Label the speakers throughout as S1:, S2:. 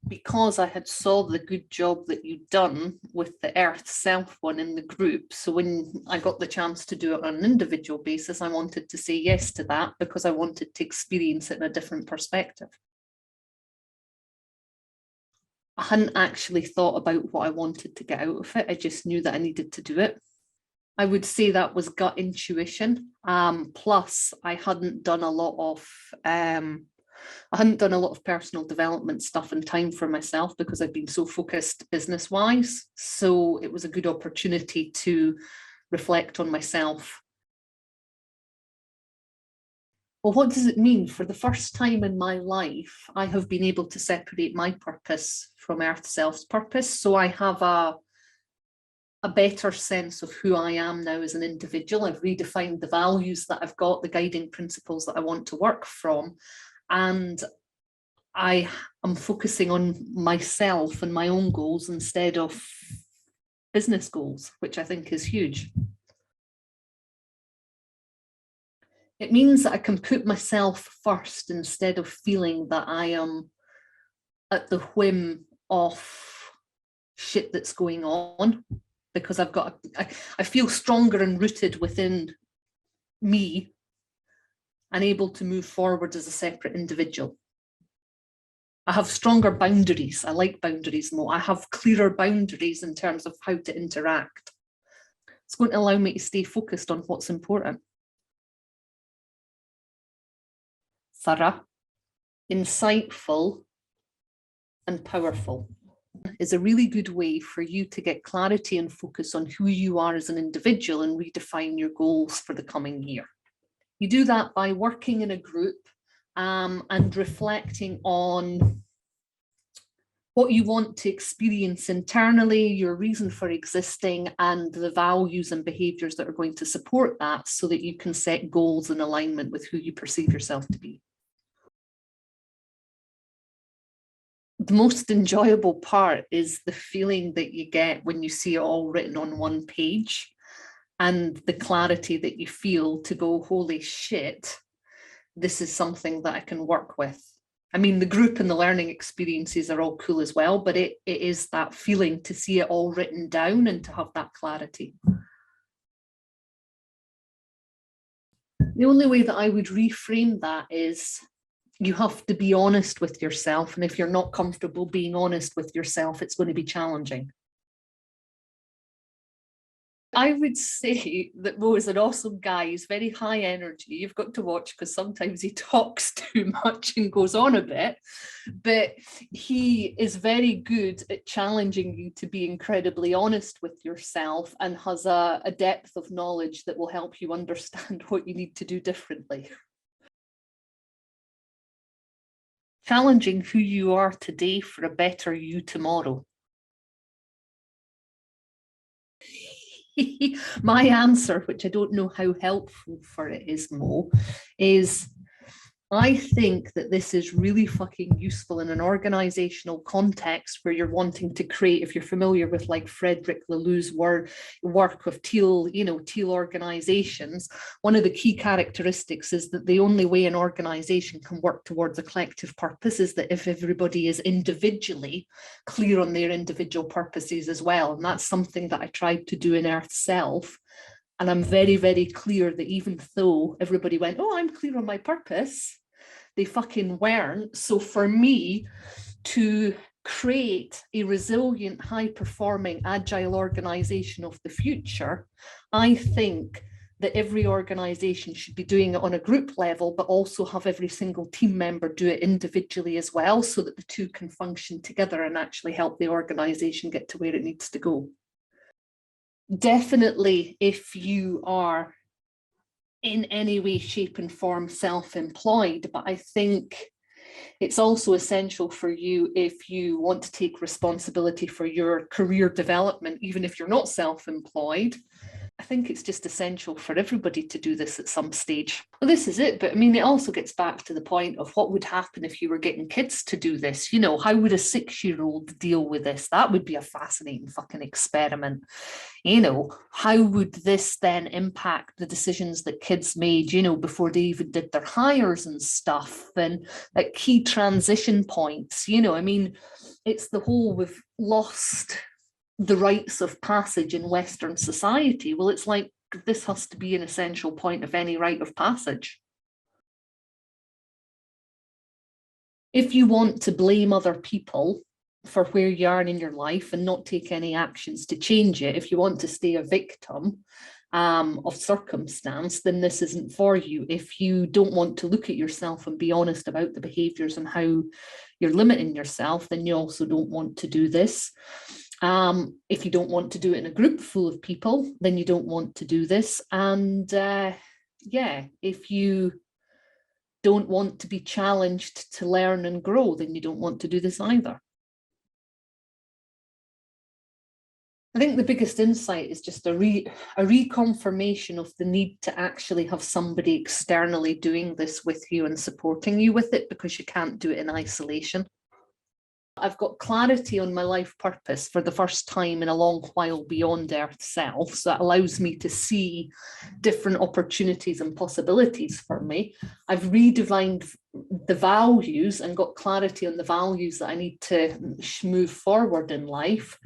S1: because I had saw the good job that you'd done with the Earth Self one in the group, so when I got the chance to do it on an individual basis, I wanted to say yes to that because I wanted to experience it in a different perspective. I hadn't actually thought about what I wanted to get out of it. I just knew that I needed to do it. I would say that was gut intuition. Plus, I hadn't done a lot of personal development stuff in time for myself because I've been so focused business-wise. So it was a good opportunity to reflect on myself. Well, what does it mean? For the first time in my life, I have been able to separate my purpose from Earth Self's purpose. So I have a better sense of who I am now as an individual. I've redefined the values that I've got, the guiding principles that I want to work from. And I am focusing on myself and my own goals instead of business goals, which I think is huge. It means that I can put myself first instead of feeling that I am at the whim of shit that's going on, because I feel stronger and rooted within me and able to move forward as a separate individual. I have stronger boundaries. I like boundaries more. I have clearer boundaries in terms of how to interact. It's going to allow me to stay focused on what's important. Thorough, insightful, and powerful is a really good way for you to get clarity and focus on who you are as an individual and redefine your goals for the coming year. You do that by working in a group and reflecting on what you want to experience internally, your reason for existing, and the values and behaviours that are going to support that so that you can set goals in alignment with who you perceive yourself to be. The most enjoyable part is the feeling that you get when you see it all written on one page and the clarity that you feel to go, holy shit, this is something that I can work with. I mean, the group and the learning experiences are all cool as well, but it is that feeling to see it all written down and to have that clarity. The only way that I would reframe that is you have to be honest with yourself. And if you're not comfortable being honest with yourself, it's going to be challenging. I would say that Mo is an awesome guy. He's very high energy. You've got to watch because sometimes he talks too much and goes on a bit, but he is very good at challenging you to be incredibly honest with yourself and has a depth of knowledge that will help you understand what you need to do differently. Challenging who you are today for a better you tomorrow. My answer, which I don't know how helpful for it is, Mo, is I think that this is really fucking useful in an organizational context where you're wanting to create, if you're familiar with like Frederick Laloux's work with teal organizations, one of the key characteristics is that the only way an organization can work towards a collective purpose is that if everybody is individually clear on their individual purposes as well. And that's something that I tried to do in Earth Self. And I'm very, very clear that even though everybody went, oh, I'm clear on my purpose, they fucking weren't. So for me to create a resilient, high-performing, agile organization of the future, I think that every organization should be doing it on a group level, but also have every single team member do it individually as well, so that the two can function together and actually help the organization get to where it needs to go. Definitely, if you are in any way, shape and form self-employed, but I think it's also essential for you if you want to take responsibility for your career development, even if you're not self-employed. I think it's just essential for everybody to do this at some stage. Well, this is it. But I mean, it also gets back to the point of what would happen if you were getting kids to do this. You know, how would a 6-year-old deal with this? That would be a fascinating fucking experiment. You know, how would this then impact the decisions that kids made, you know, before they even did their hires and stuff, and at key transition points? You know, I mean, it's the whole we've lost the rites of passage in Western society. Well, it's like this has to be an essential point of any rite of passage. If you want to blame other people for where you are in your life and not take any actions to change it, if you want to stay a victim of circumstance, then this isn't for you. If you don't want to look at yourself and be honest about the behaviors and how you're limiting yourself, then you also don't want to do this. If you don't want to do it in a group full of people, then you don't want to do this. And yeah, if you don't want to be challenged to learn and grow, then you don't want to do this either. I think the biggest insight is just a reconfirmation of the need to actually have somebody externally doing this with you and supporting you with it, because you can't do it in isolation. I've got clarity on my life purpose for the first time in a long while beyond Earth self. So that allows me to see different opportunities and possibilities for me. I've redefined the values and got clarity on the values that I need to move forward in life.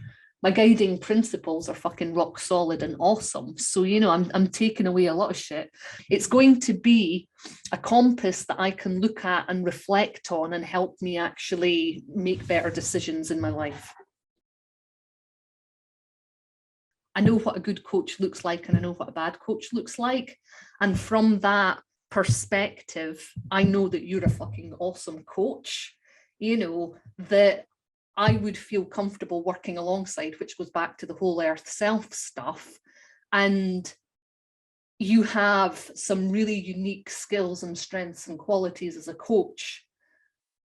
S1: My guiding principles are fucking rock solid and awesome. So, you know, I'm taking away a lot of shit. It's going to be a compass that I can look at and reflect on and help me actually make better decisions in my life. I know what a good coach looks like, and I know what a bad coach looks like. And from that perspective, I know that you're a fucking awesome coach, you know, that I would feel comfortable working alongside, which goes back to the whole Earth self stuff. And you have some really unique skills and strengths and qualities as a coach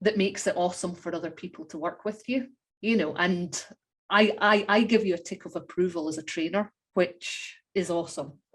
S1: that makes it awesome for other people to work with you, you know, and I give you a tick of approval as a trainer, which is awesome.